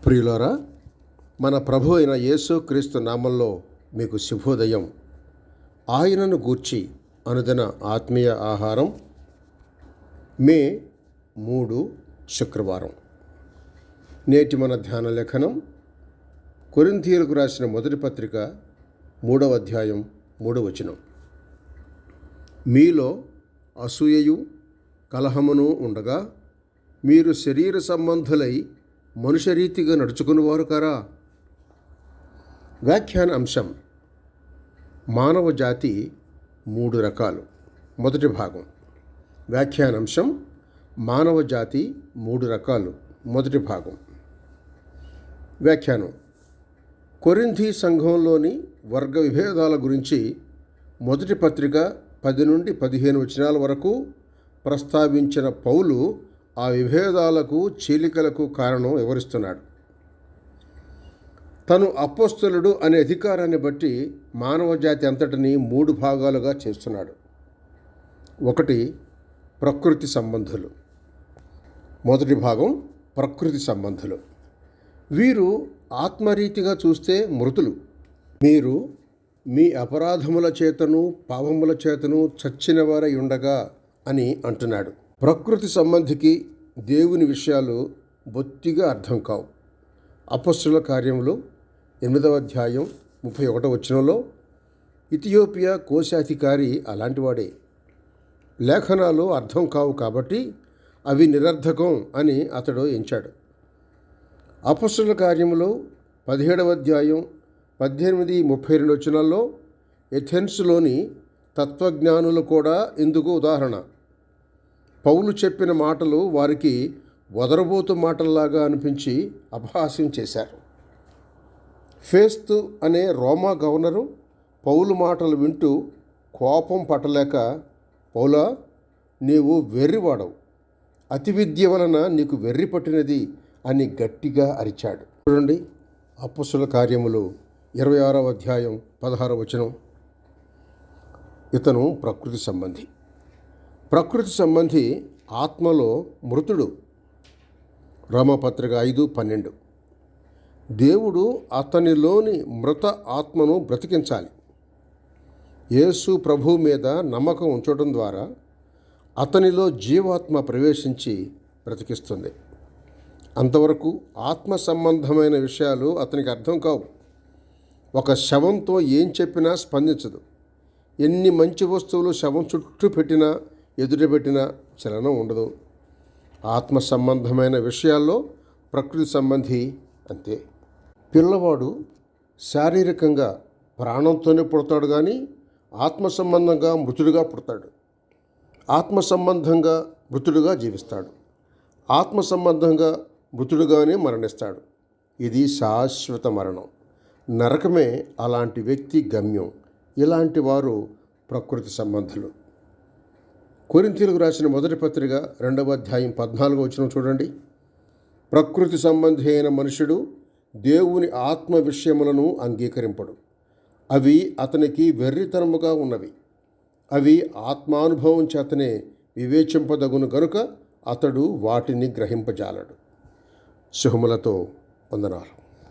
ప్రియులారా, మన ప్రభు అయిన యేసు క్రీస్తు నామంలో మీకు శుభోదయం. ఆయనను గూర్చి అనుదిన ఆత్మీయ ఆహారం, మే 3 శుక్రవారం. నేటి మన ధ్యాన లేఖనం కొరింథీయులకు రాసిన మొదటి పత్రిక 3వ అధ్యాయం 3వ వచనం. మీలో అసూయయు కలహమును ఉండగా మీరు శరీర సంబంధులై మనుష్యరీతిగా నడుచుకునేవారు కారా? వ్యాఖ్యాన అంశం: మానవ జాతి 3 రకాలు. మొదటి భాగం. వ్యాఖ్యానాంశం: మానవ జాతి 3 రకాలు. మొదటి భాగం. వ్యాఖ్యానం: కొరింథీ సంఘంలోని వర్గ విభేదాల గురించి మొదటి పత్రిక 10 నుండి 15 వచనాల వరకు ప్రస్తావించిన పౌలు ఆ విభేదాలకు చీలికలకు కారణం వివరిస్తున్నాడు. తను అపోస్తలుడు అనే అధికారాన్ని బట్టి మానవ జాతి అంతటిని 3 భాగాలుగా చేస్తున్నాడు. 1. ప్రకృతి సంబంధులు. మొదటి భాగం: ప్రకృతి సంబంధులు. వీరు ఆత్మరీతిగా చూస్తే మృతులు. మీరు మీ అపరాధముల చేతను పాపముల చేతను చచ్చిన వారై ఉండగా అని అంటున్నాడు. ప్రకృతి సంబంధికి దేవుని విషయాలు బొత్తిగా అర్థం కావు. అపొస్తలుల కార్యములు 8వ అధ్యాయం 31వ వచనంలో ఇథియోపియా కోశాధికారి అలాంటివాడే. లేఖనాలు అర్థం కావు కాబట్టి అవి నిరర్థకం అని అతడు ఎంచాడు. అపొస్తలుల కార్యములు 17వ అధ్యాయం 18-32 వచనాల్లో ఎథెన్స్లోని తత్వజ్ఞానులు కూడా ఇందుకు ఉదాహరణ. పౌలు చెప్పిన మాటలు వారికి వదరబోతు మాటల్లాగా అనిపించి అపహాస్యం చేశారు. ఫేస్తు అనే రోమా గవర్నరు పౌలు మాటలు వింటూ కోపం పట్టలేక, పౌలా, నీవు వెర్రివాడవు, అతి విద్య వలన నీకు వెర్రి పట్టినది అని గట్టిగా అరిచాడు. చూడండి, అపొస్తలుల కార్యములు 26వ అధ్యాయం 16వ వచనం. ఇతను ప్రకృతి సంబంధి. ప్రకృతి సంబంధి ఆత్మలో మృతుడు. రోమాపత్రిక 5:12. దేవుడు అతనిలోని మృత ఆత్మను బ్రతికించాలి. యేసు ప్రభు మీద నమ్మకం ఉంచడం ద్వారా అతనిలో జీవాత్మ ప్రవేశించి బ్రతికిస్తుంది. అంతవరకు ఆత్మ సంబంధమైన విషయాలు అతనికి అర్థం కావు. ఒక శవంతో ఏం చెప్పినా స్పందించదు. ఎన్ని మంచి వస్తువులు శవం చుట్టూ పెట్టినా ఎదురుపెట్టినా చలనం ఉండదు. ఆత్మ సంబంధమైన విషయాల్లో ప్రకృతి సంబంధి అంతే. పిల్లవాడు శారీరకంగా ప్రాణంతోనే పుడతాడు, కానీ ఆత్మ సంబంధంగా మృతుడిగా పుడతాడు. ఆత్మ సంబంధంగా మృతుడిగా జీవిస్తాడు. ఆత్మ సంబంధంగా మృతుడిగానే మరణిస్తాడు. ఇది శాశ్వత మరణం. నరకమే అలాంటి వ్యక్తి గమ్యం. ఇలాంటి వారు ప్రకృతి సంబంధులు. కొరింథీయులకు రాసిన మొదటి పత్రిక 2వ అధ్యాయం 14వ వచనం చూడండి. ప్రకృతి సంబంధి అయిన మనుషుడు దేవుని ఆత్మ విషయములను అంగీకరింపడు. అవి అతనికి వెర్రితనముగా ఉన్నవి. అవి ఆత్మానుభవం చేతనే వివేచింపదగును గనుక అతడు వాటిని గ్రహింపజాలడు. శుభములతో వందనాలు.